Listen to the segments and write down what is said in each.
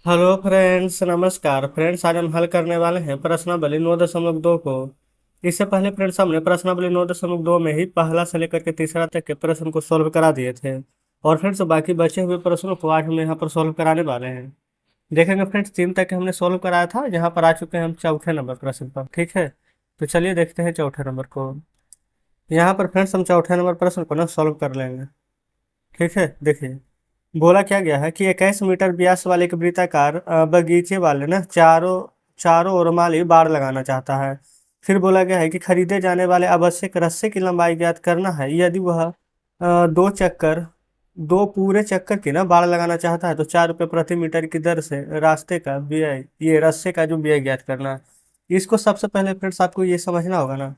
Hello friends, नमस्कार friends. आज हम हल करने वाले हैं प्रश्नावली 9.2 को। इससे पहले फ्रेंड्स हमने प्रश्नावली 9.2 में ही पहला से लेकर के तीसरा तक के प्रश्न को सॉल्व करा दिए थे। और फ्रेंड्स बाकी बचे हुए प्रश्नों को आज हम यहाँ पर सॉल्व कराने वाले हैं। देखेंगे फ्रेंड्स, 3 तक के हमने सॉल्व कराया था। यहाँ पर आ चुके हैं हम चौथे नंबर प्रश्न पर। ठीक है, तो चलिए देखते हैं चौथे नंबर को। यहाँ पर फ्रेंड्स हम चौथे नंबर प्रश्न को ना सॉल्व कर लेंगे। ठीक है, देखिए बोला क्या गया है कि 21 मीटर व्यास वाले एक वृत्ताकार बगीचे वाले ना चारों चारों ओर माली बाड़ लगाना चाहता है। फिर बोला गया है कि खरीदे जाने वाले आवश्यक रस्से की लंबाई ज्ञात करना है। यदि वह दो पूरे चक्कर की ना बाड़ लगाना चाहता है तो 4 रुपये प्रति मीटर की दर से रास्ते का व्यय, ये रस्से का जो व्यय ज्ञात करना है। इसको सबसे पहले फ्रेंड्स आपको ये समझना होगा ना,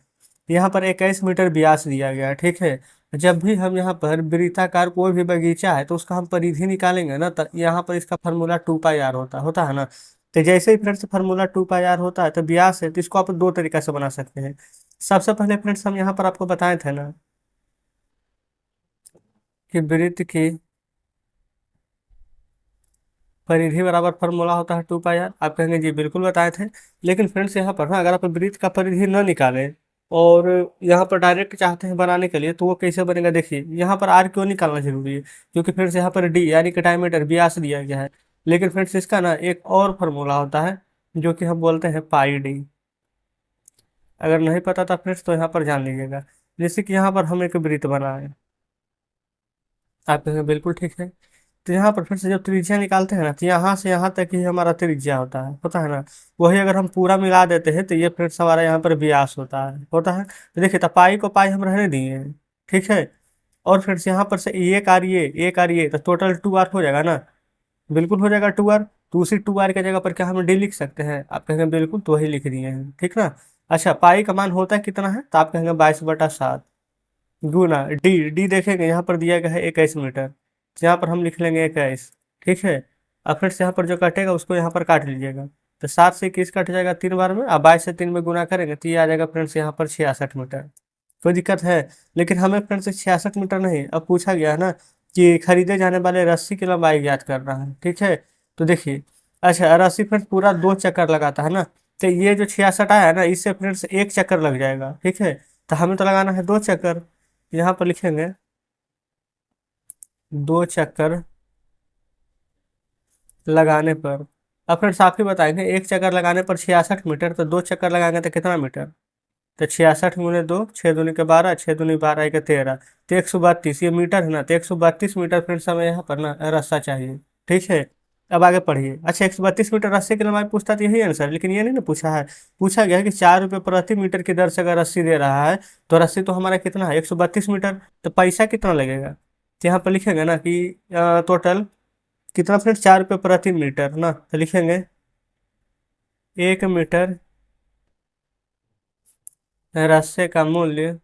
यहाँ पर 21 मीटर व्यास दिया गया है। ठीक है, जब भी हम यहाँ पर वृत्ताकार कोई भी बगीचा है तो उसका हम परिधि निकालेंगे ना, तो यहाँ पर इसका फार्मूला 2 पाई आर होता होता है ना। तो जैसे ही फ्रेंड्स फार्मूला 2 पाई आर होता है तो व्यास है, तो इसको आप दो तरीका से बना सकते हैं। सबसे पहले फ्रेंड्स हम यहाँ पर आपको बताए थे ना कि वृत्त की परिधि बराबर फार्मूला होता है 2 पाई आर। आप कहेंगे जी बिल्कुल बताए थे, लेकिन फ्रेंड्स यहाँ पर ना अगर आप वृत्त का परिधि न निकालें और यहाँ पर डायरेक्ट चाहते हैं बनाने के लिए तो वो कैसे बनेगा। देखिए यहाँ पर आर क्यों निकालना जरूरी है, क्योंकि फ्रेंड्स यहाँ पर डी यानी कि डायमीटर व्यास दिया गया है। लेकिन फ्रेंड्स इसका ना एक और फार्मूला होता है जो कि हम बोलते हैं पाई डी। अगर नहीं पता था फ्रेंड्स तो यहाँ पर जान लीजिएगा। जैसे कि यहाँ पर हम एक वृत्त बनाए, आप कहेंगे बिल्कुल ठीक है। तो यहाँ पर फिर से जब त्रिज्या निकालते हैं ना तो यहाँ से यहाँ तक ही हमारा त्रिज्या होता है ना। वही अगर हम पूरा मिला देते हैं तो ये फिर से हमारा यहाँ पर व्यास होता है। तो देखिए, तो पाई को पाई हम रहने दिए हैं। ठीक है, और फिर से यहाँ पर से एक आर ये तो टोटल 2 आर हो जाएगा ना। बिल्कुल हो जाएगा 2 आर। तो उसी 2 आर की जगह पर क्या हम डी लिख सकते हैं। आप कहेंगे बिल्कुल, तो वही लिख दिए हैं। ठीक ना। अच्छा, पाई का मान होता है कितना है, तो आप कहेंगे 22/7 गुना डी। डी देखेंगे यहाँ पर दिया गया है 21 मीटर, तो यहाँ पर हम लिख लेंगे 21। ठीक है, अब फिर से यहाँ पर जो कटेगा उसको यहाँ पर काट लीजिएगा। तो 7 से 21 कट जाएगा 3 बार में, अब 22 से 3 में गुना करेंगे तो ये आ जाएगा फ्रेंड्स यहाँ पर 66 मीटर। कोई दिक्कत है। लेकिन हमें फ्रेंड्स 66 मीटर नहीं, अब पूछा गया है ना कि खरीदे जाने वाले रस्सी की लंबाई ज्ञात करना है। ठीक है, तो देखिए, अच्छा रस्सी फ्रेंड्स पूरा 2 चक्कर लगाता है ना, तो ये जो 66 आया है ना इससे फ्रेंड्स एक चक्कर लग जाएगा। ठीक है, तो हमें तो लगाना है 2 चक्कर। यहाँ पर लिखेंगे 2 चक्कर लगाने पर। अब फ्रेंड्स आप ही बताएंगे, एक चक्कर लगाने पर 66 मीटर, तो 2 चक्कर लगाएंगे तो कितना मीटर। तो 66 × 2, 6 दूनी के 12, 6 दूनी 12 एक 13, तो 132 ये मीटर है ना। तो 132 मीटर फ्रेंड्स हमें यहाँ पर ना रास्ता चाहिए। ठीक है, अब आगे पढ़िए। अच्छा, 132 मीटर रास्ते की लंबाई पूछता तो यही आंसर, लेकिन ये नहीं ना पूछा है। पूछा गया है कि 4 रुपये प्रति मीटर की दर से अगर रस्सी दे रहा है तो रस्सी तो हमारा कितना है 132 मीटर, तो पैसा कितना लगेगा। तो यहाँ पर लिखेंगे ना कि टोटल कितना फ्रेंड्स 4 रुपये प्रति मीटर ना, तो लिखेंगे 1 मीटर रास्ते का मूल्य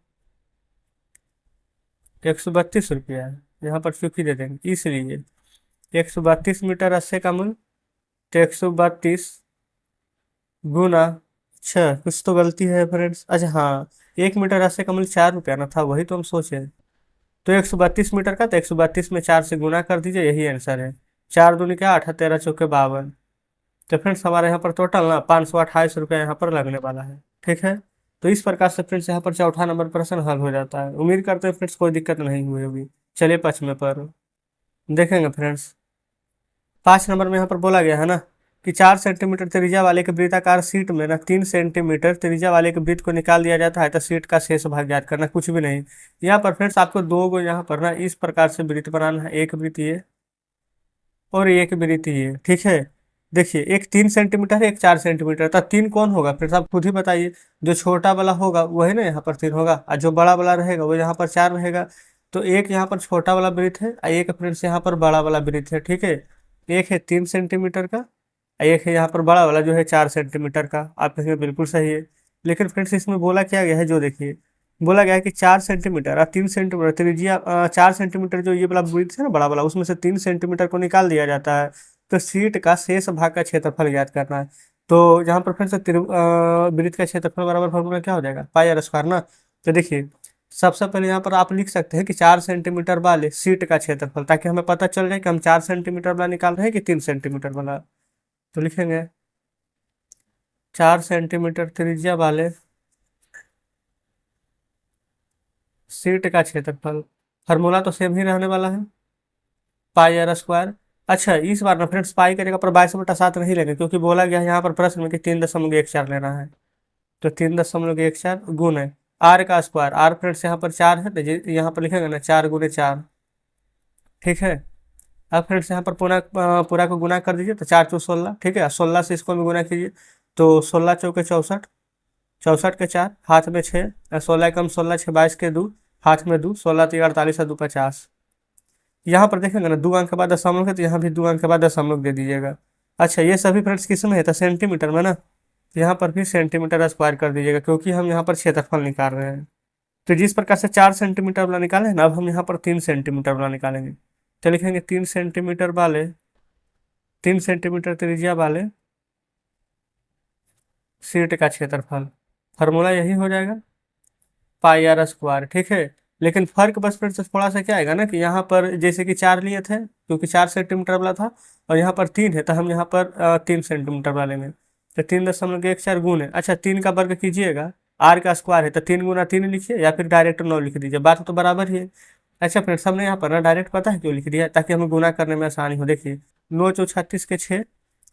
132 रुपया है। यहाँ पर चूंकि दे देंगे इसलिए 132 मीटर रास्ते का मूल्य, तो 132 गुना 6। कुछ तो गलती है फ्रेंड्स। अच्छा हाँ, 1 मीटर रास्ते का मूल्य 4 रुपया ना था, वही तो हम सोचे। तो 132 मीटर का, तो 132 में 4 से गुना कर दीजिए, यही आंसर है। 4 दूनी के 8, 13 चौके 52। तो फ्रेंड्स हमारे यहाँ पर टोटल ना 528 रुपया यहाँ पर लगने वाला है। ठीक है, तो इस प्रकार से फ्रेंड्स यहाँ पर चौथा नंबर प्रश्न हल हो जाता है। उम्मीद करते हैं फ्रेंड्स कोई दिक्कत नहीं हुई होगी। चलिए 5वें पर देखेंगे फ्रेंड्स। 5 नंबर में यहाँ पर बोला गया है ना कि 4 सेंटीमीटर त्रिज्या वाले के वृत्ताकार शीट में ना 3 सेंटीमीटर त्रिज्या वाले के वृत्त को निकाल दिया जाता है, तो शीट का शेष भाग ज्ञात करना। कुछ भी नहीं, यहाँ पर फ्रेंड्स आपको दो गो यहाँ पर ना इस प्रकार से वृत्त बनाना है, एक वृत्त ये और एक वृत्त ये। ठीक है, देखिए एक 3 सेंटीमीटर है, एक 4 सेंटीमीटर, तो तीन कौन होगा फिर आप खुद ही बताइए। जो छोटा वाला होगा वही ना यहाँ पर 3 होगा, और जो बड़ा वाला रहेगा वो यहाँ पर 4 रहेगा। तो एक यहाँ पर छोटा वाला वृत्त है और एक फ्रेंड्स यहाँ पर बड़ा वाला वृत्त है। ठीक है, एक है 3 सेंटीमीटर का और एक है यहाँ पर बड़ा वाला जो है 4 सेंटीमीटर का। आप कहेंगे बिल्कुल सही है, लेकिन फ्रेंड्स इसमें बोला क्या गया है, जो देखिए बोला गया है कि 4 सेंटीमीटर और 3 सेंटीमीटर त्रिज्या, 4 सेंटीमीटर जो ये वाला वृत्त है ना बड़ा वाला, उसमें से 3 सेंटीमीटर को निकाल दिया जाता है। तो शीट का शेष भाग का क्षेत्रफल ज्ञात करना है। तो जहाँ पर फिर से वृत्त का क्षेत्रफल बराबर फॉर्मूला क्या हो जाएगा, पाई r² ना। तो देखिए सबसे पहले यहाँ पर आप लिख सकते हैं कि 4 सेंटीमीटर वाले शीट का क्षेत्रफल, ताकि हमें पता चल जाए कि हम 4 सेंटीमीटर वाला निकाल रहे हैं कि 3 सेंटीमीटर वाला। तो लिखेंगे 4 सेंटीमीटर त्रिज्या वाले सीट का क्षेत्रफल, फार्मूला तो सेम ही रहने वाला है, पाई आर स्क्वायर। अच्छा इस बार ना फ्रेंड्स पाई का जगह पर 22/7 नहीं लेंगे, क्योंकि बोला गया है यहाँ पर प्रश्न में कि 3.14 लेना है। तो 3.14 गुण है आर का स्क्वायर, आर फ्रेंड्स यहाँ पर 4 है, तो यहाँ पर लिखेंगे ना 4 × 4। ठीक है। अब फ्रेंड्स यहाँ पर पूरा को गुना कर दीजिए, तो 4×4 = 16। ठीक है, 16 से इसको भी गुना कीजिए, तो 16×4 = 64, 64 के 4, हाथ में 6, 16 कम 16, 6 22 के 2, हाथ में 2, 16 3 48 2 50। यहाँ पर देखेंगे ना 2 अंक के बाद दशमलव है, तो यहाँ भी 2 अंक के बाद दशमलव दे दीजिएगा। अच्छा ये सभी फ्रेंड्स किस में है, तो सेंटीमीटर में ना, तो यहाँ पर भी सेंटीमीटर स्क्वायर कर दीजिएगा, क्योंकि हम यहाँ पर क्षेत्रफल निकाल रहे हैं। तो जिस प्रकार से 4 सेंटीमीटर वाला निकाले ना, अब हम यहाँ पर 3 सेंटीमीटर वाला निकालेंगे। तो लिखेंगे 3 सेंटीमीटर त्रिज्या वाले सीट का क्षेत्रफल, फार्मूला यही हो जाएगा, पाई आर स्क्वायर। ठीक है, लेकिन फर्क बस फिर से थोड़ा सा क्या आएगा ना, कि यहाँ पर जैसे कि 4 लिए थे, क्योंकि 4 सेंटीमीटर वाला था, और यहाँ पर 3 है, तो हम यहाँ पर 3 सेंटीमीटर वाला लेंगे। तो 3.14 गुण है, अच्छा 3 का वर्ग कीजिएगा, आर का स्क्वायर है, तो 3 × 3 लिखिए, या फिर डायरेक्ट 9 लिख दीजिए, बात तो बराबर ही है। अच्छा फ्रेंड्स हमने यहाँ पर ना डायरेक्ट पता है क्यों लिख दिया, ताकि हमें गुना करने में आसानी हो। देखिए 9×4 = 36 के 6,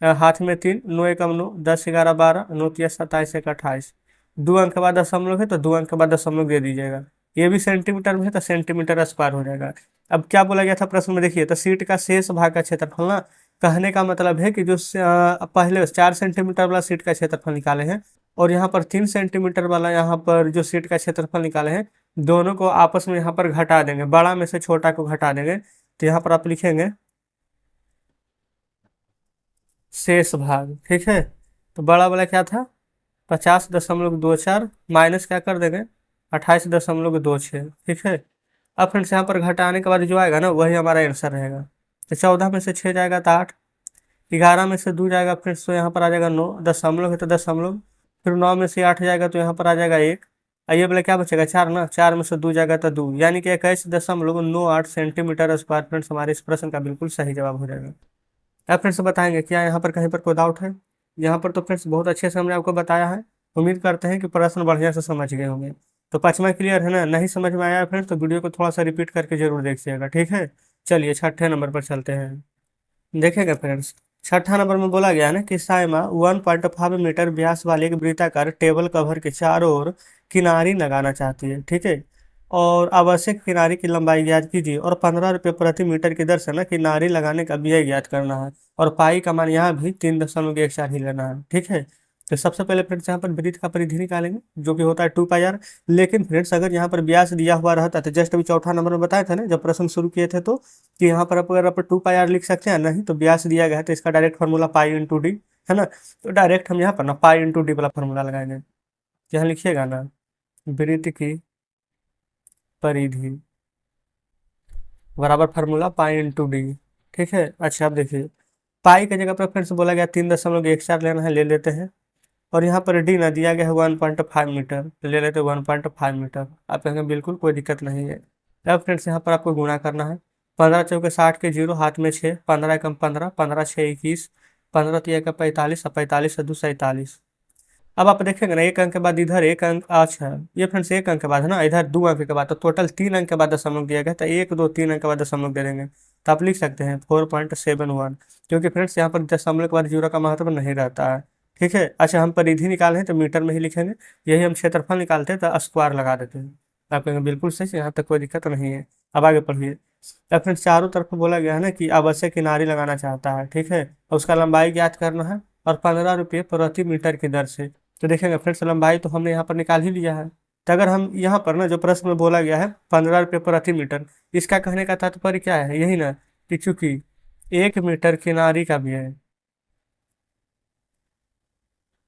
हाथ में 3, 9 एकम 9, 10 11 12, 9 3 27 1 28। 2 अंक के बाद दशमलव है, तो 2 अंक के बाद दशमलव दे दीजिएगा। ये भी सेंटीमीटर में है, तो सेंटीमीटर स्क्वायर हो जाएगा। अब क्या बोला गया था प्रश्न में, देखिए तो सीट का शेष भाग का क्षेत्रफल ना, कहने का मतलब है कि जो पहले 4 सेंटीमीटर वाला सीट का क्षेत्रफल निकाले हैं, और यहाँ पर 3 सेंटीमीटर वाला यहाँ पर जो सीट का क्षेत्रफल निकाले हैं, दोनों को आपस में यहाँ पर घटा देंगे, बड़ा में से छोटा को घटा देंगे। तो यहाँ पर आप लिखेंगे शेष भाग। ठीक है, तो बड़ा वाला क्या था, 50.24, माइनस क्या कर देंगे, 28.26। ठीक है, अब फ्रेंड्स यहाँ पर घटाने के बाद जो आएगा ना, वही हमारा आंसर रहेगा। तो 14 में से 6 जाएगा तो 8, 11 में से 2 जाएगा फ्रेंड्स, तो यहाँ पर आ जाएगा 9, दशमलव है तो दशमलव, फिर 9 में से 8 जाएगा, तो यहाँ पर आ जाएगा 1। ये बोले क्या बचेगा 4 ना, 4 में से 2 जाएगा तो 2, यानी कि 21.98 सेंटीमीटर स्क्वायर फ्रेंड्स हमारे इस प्रश्न का बिल्कुल सही जवाब हो जाएगा। अब फ्रेंड्स बताएंगे क्या यहाँ पर कहीं पर कोई डाउट है। यहाँ पर तो फ्रेंड्स बहुत अच्छे से हमने आपको बताया है, उम्मीद करते हैं कि प्रश्न बढ़िया से समझ गए होंगे। तो 5वां क्लियर है ना, नहीं समझ में आया फ्रेंड्स तो वीडियो को थोड़ा सा रिपीट करके जरूर देखिएगा। ठीक है, चलिए 6ठे नंबर पर चलते हैं। देखेंगे फ्रेंड्स 6ठा नंबर में बोला गया है ना कि साइमा 1.5 मीटर व्यास वाले एक वृत्ताकार टेबल कवर के चारों ओर किनारी लगाना चाहती है। ठीक है, और आवश्यक किनारी की लंबाई ज्ञात कीजिए, और 15 रुपये प्रति मीटर की दर से ना किनारी लगाने का व्यय ज्ञात करना है, और पाई का मान यहाँ भी 3.14 ही लेना है। ठीक है, तो सबसे पहले फ्रेंड्स यहाँ पर वृत्त का परिधि निकालेंगे, जो कि होता है 2πr। लेकिन फ्रेंड्स अगर यहाँ पर व्यास दिया हुआ रहता, तो जस्ट अभी चौथा नंबर में बताया था ना जब प्रश्न शुरू किए थे, तो कि यहाँ पर अगर आप 2πr लिख सकते हैं, नहीं तो व्यास दिया गया है, तो इसका डायरेक्ट फार्मूला π/d है ना। तो डायरेक्ट हम यहाँ पर ना π/d वाला फार्मूला लगाएंगे। यहाँ लिखिएगा ना वृत्त की परिधि बराबर फार्मूला π/d। ठीक है, अच्छा अब देखिए पाई की जगह पर फ्रेंड्स बोला गया 3.14 लेना है, ले लेते हैं। और यहाँ पर डी ना दिया गया है 1.5 मीटर, तो ले लेते हैं 1.5 मीटर। आप कहेंगे बिल्कुल कोई दिक्कत नहीं है। अब फ्रेंड्स यहाँ पर आपको गुणा करना है, 15×4 = 60 के 0, हाथ में 6, 15 एकम 15, 15×6 = 21, 15 3 × 45, 45 से 2 47। अब आप देखेंगे ना एक अंक के बाद इधर एक अंक, अच्छा ये फ्रेंड्स एक अंक के बाद है ना, इधर 2 अंक के बाद, तो टोटल 3 अंक के बाद दशमलव दिया गया, तो 1 2 3 अंक के बाद दशमलव दे देंगे। तो आप लिख सकते हैं 4.71, क्योंकि फ्रेंड्स यहाँ पर दशमलव के बाद जीरो का महत्व नहीं रहता है। ठीक है, अच्छा हम परिधि निकाले हैं तो मीटर में ही लिखेंगे, यही हम क्षेत्रफल निकालते हैं तो स्क्वायर लगा देते हैं। आप कहेंगे बिल्कुल सही, यहाँ तक कोई दिक्कत नहीं है। अब आगे पढ़िए। अब फ्रेंड्स चारों तरफ बोला गया है ना कि आवश्यक किनारी लगाना चाहता है। ठीक है, और उसका लंबाई ज्ञात करना है, और 15 रुपये प्रति मीटर की दर से। तो देखेंगे फ्रेंड्स लंबाई तो हमने यहाँ पर निकाल ही लिया है। तो अगर हम यहाँ पर ना जो प्रश्न में बोला गया है 15 रुपये प्रति मीटर, इसका कहने का तात्पर्य क्या है, यही ना कि चूंकि 1 मीटर किनारी का व्यय,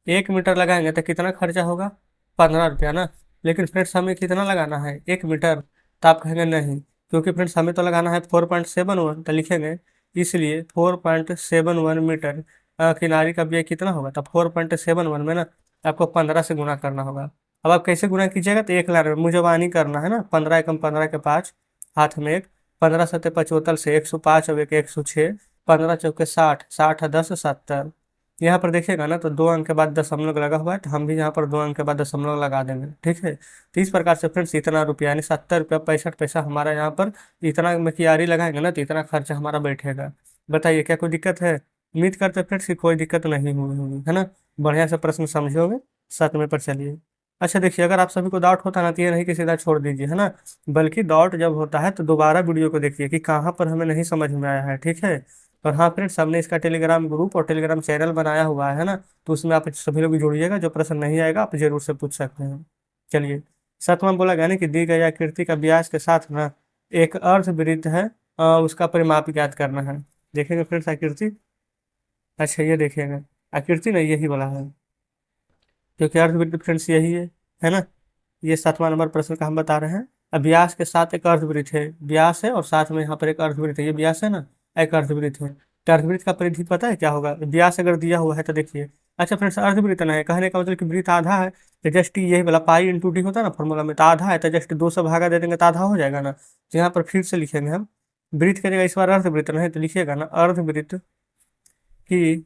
1 मीटर लगाएंगे तो कितना खर्चा होगा, 15 रुपया ना। लेकिन फ्रेंड्स हमें कितना लगाना है, 1 मीटर। तो आप कहेंगे नहीं, क्योंकि फ्रेंड्स हमें तो लगाना है 4.71, तो लिखेंगे इसलिए 4.71 मीटर किनारी का व्यय कितना होगा, तो 4.71 में ना आपको 15 से गुना करना होगा। अब आप कैसे गुना कीजिएगा, तो एक लाइन में मुझे वानी करना है ना, 15 एकम 15 के 5, हाथ में 1, 15 7 75 से 105 और 1 106, 15 चौके 60, 60 10 70। यहाँ पर देखिएगा ना, तो 2 अंक के बाद दशमलव लगा हुआ है, तो हम भी यहाँ पर 2 अंक के बाद दशमलव लगा देंगे, ठीक है। तो इस प्रकार से फ्रेंड्स इतना रुपया यानी 70 रुपया 65 पैसा हमारा यहाँ पर इतना में कियारी लगाएंगे ना, तो इतना खर्चा हमारा बैठेगा। बताइए क्या कोई दिक्कत है? उम्मीद करते हैं फ्रेंड्स कि कोई दिक्कत नहीं हुई होगी, है ना। बढ़िया से प्रश्न समझोगे, 7वें पर चलिए। अच्छा देखिए, अगर आप सभी को डाउट होता ना, तो ये नहीं कि सीधा छोड़ दीजिए, है ना। बल्कि डाउट जब होता है तो दोबारा वीडियो को देखिए कि कहाँ पर हमें नहीं समझ में आया है, ठीक है। और हाँ फ्रेंड्स, हमने इसका टेलीग्राम ग्रुप और टेलीग्राम चैनल बनाया हुआ है ना, तो उसमें आप सभी लोग जुड़िएगा, जो प्रश्न नहीं आएगा आप जरूर से पूछ सकते हैं। चलिए, 7वां बोला गया ना कि दी गई आकृति का व्यास के साथ ना एक अर्धवृत्त है, उसका परिमाप ज्ञात करना है। देखेंगे फ्रेंड्स आकृति। अच्छा ये देखिएगा, आकृति नहीं यही वाला है, क्योंकि अर्धवृत्त फ्रेंड्स यही है ना। ये 7वां नंबर प्रश्न का हम बता रहे हैं। अब व्यास के साथ एक अर्धवृत्त है, व्यास है और साथ में यहाँ पर एक अर्धवृत्त है, ये व्यास है ना, एक अर्धवृत्त है। तो अर्धवृत्त का परिधि पता है क्या होगा? व्यास अगर दिया हुआ है तो देखिए। अच्छा फ्रेंड्स, अर्धवृत्त ना है कहने का मतलब कि वृत्त आधा है, तो जस्ट यही वाला पाई इंटू डी होता है ना फॉर्मूला में, तो आधा है तो जस्ट 2 से भागा दे देंगे तो आधा हो जाएगा ना। तो यहाँ पर फिर से लिखेंगे हम, वृत्त करेगा इस बार अर्धवृत्त नहीं, तो लिखिएगा ना अर्धवृत्त की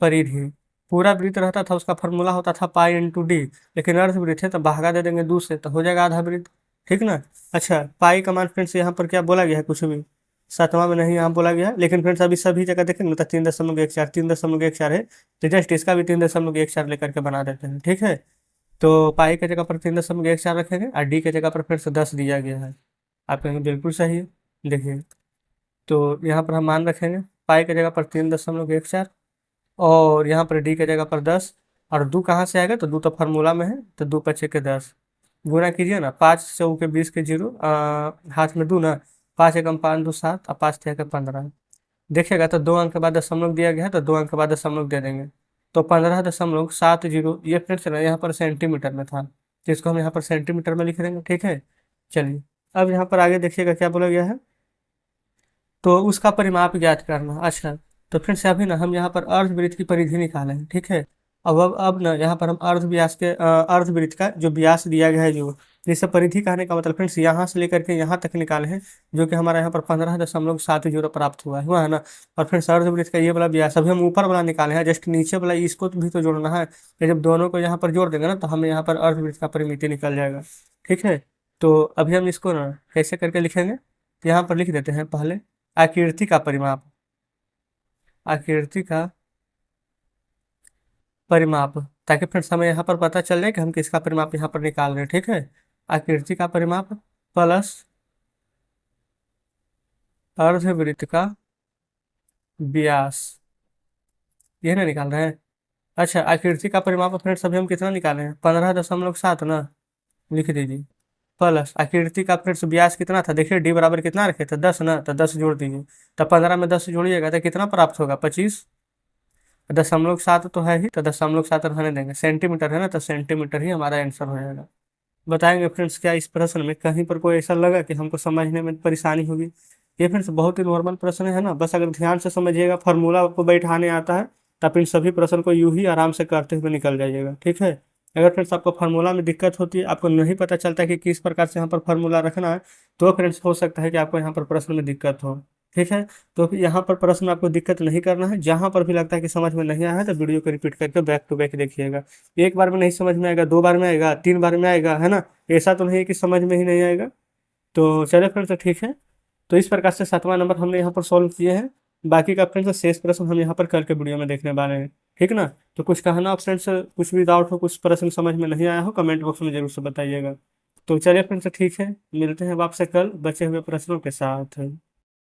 परिधि। पूरा वृत्त रहता था उसका फॉर्मूला होता था पाई इंटू डी, लेकिन अर्धवृत्त है तो भागा दे देंगे 2 से, तो हो जाएगा आधा वृत्त, ठीक ना। अच्छा, पाई का मान फ्रेंड्स यहाँ पर क्या बोला गया है? कुछ भी 7वां में नहीं यहाँ बोला गया है, लेकिन फ्रेंड्स अभी सभी जगह देखेंगे तो 3.14 3.14 है, तो जस्ट इसका भी 3.14 लेकर के बना देते हैं, ठीक है। तो पाई के जगह पर 3.14 रखेंगे और डी के जगह पर फिर से 10 दिया गया है। आप कहेंगे बिल्कुल सही है। देखिए, तो यहाँ पर हम मान रखेंगे पाई के जगह पर 3.14 और यहाँ पर डी की जगह पर 10, और दो कहाँ से आएगा? तो दो तो फार्मूला में है, तो 2 × 5 = 10। गुना कीजिए ना, 5 × 4 = 20 के जीरो, हाथ में दो ना, 5 × 5 = 2 7 और 5 × 3 = 15। देखिएगा तो 2 अंक के बाद दशमलव दिया गया है, तो 2 अंक के बाद दशमलव दे देंगे, तो 15.70। ये फिर से ना यहाँ पर सेंटीमीटर में था, तो इसको हम यहाँ पर सेंटीमीटर में लिख देंगे, ठीक है। चलिए, अब यहाँ पर आगे देखिएगा क्या बोला गया है, तो उसका परिमाप ज्ञात करना। अच्छा, तो फिर से अभी ना हम यहाँ पर अर्धवृत्त की परिधि निकालें, ठीक है। अब ना यहाँ पर हम अर्धवृत्त का जो व्यास दिया गया है, जो जैसे परिधि कहने का मतलब फ्रेंड्स यहाँ से लेकर के यहाँ तक निकाले हैं, जो कि हमारा यहाँ पर 15.70 प्राप्त हुआ है ना। और फिर अर्धवृत्त का ये वाला व्यास अभी हम ऊपर वाला निकाले हैं, जस्ट नीचे वाला इसको भी तो जोड़ना है, तो जब दोनों को यहाँ पर जोड़ देंगे ना, तो हमें यहाँ पर अर्धवृत्त का परिमिति निकल जाएगा, ठीक है। तो अभी हम इसको ना कैसे करके लिखेंगे, तो यहाँ पर लिख देते हैं पहले आकृति का परिमाप, आकृति का परिमाप, ताकि फिर हमें यहाँ पर पता चल जाए कि हम किसका परिमाप यहाँ पर निकाल रहे हैं, ठीक है। आकृति का परिमाप प्लस अर्धवृत्त का व्यास, ये ना निकाल रहे हैं। अच्छा, आकृति का परिमाप फ्रेंड्स अभी हम कितना निकाले हैं? 15.7 ना, लिख दीजिए। प्लस आकृति का फ्रेंड्स व्यास कितना था? देखिए डी बराबर कितना रखे थे? 10 ना, तो 10 जोड़ दीजिए, तो 15 में 10 जोड़िएगा तो कितना प्राप्त होगा? 25। 0.7 तो है ही, तो 0.7 रहने देंगे, सेंटीमीटर है ना, तो सेंटीमीटर ही हमारा आंसर हो जाएगा। बताएंगे फ्रेंड्स, क्या इस प्रश्न में कहीं पर कोई ऐसा लगा कि हमको समझने में परेशानी होगी? ये फ्रेंड्स बहुत ही नॉर्मल प्रश्न है ना, बस अगर ध्यान से समझिएगा, फार्मूला आपको बैठाने आता है, तो आप इन सभी प्रश्न को यूं ही आराम से करते हुए निकल जाइएगा, ठीक है। अगर फ्रेंड्स आपको फार्मूला में दिक्कत होती है, आपको नहीं पता चलता कि किस प्रकार से यहाँ पर फार्मूला रखना है, तो फ्रेंड्स हो सकता है कि आपको यहाँ पर प्रश्न में दिक्कत हो, ठीक है। तो फिर यहाँ पर प्रश्न में आपको दिक्कत नहीं करना है, जहाँ पर भी लगता है कि समझ में नहीं आया है, तो वीडियो को रिपीट करके बैक टू बैक देखिएगा। एक बार में नहीं समझ में आएगा, 2 बार में आएगा, 3 बार में आएगा, है ना। ऐसा तो नहीं है कि समझ में ही नहीं आएगा। तो चलिए फ्रेंड्स, तो ठीक है। तो इस प्रकार से 7वां नंबर हमने यहाँ पर सॉल्व किए हैं। बाकी का फ्रेंड्स शेष प्रश्न हम यहाँ पर कल के वीडियो में देखने वाले हैं, ठीक ना। तो कुछ कहना हो फ्रेंड्स, कुछ भी डाउट हो, कुछ प्रश्न समझ में नहीं आया हो, कमेंट बॉक्स में जरूर से बताइएगा। तो चलिए फ्रेंड्स, ठीक है, मिलते हैं अब आपसे कल बचे हुए प्रश्नों के साथ।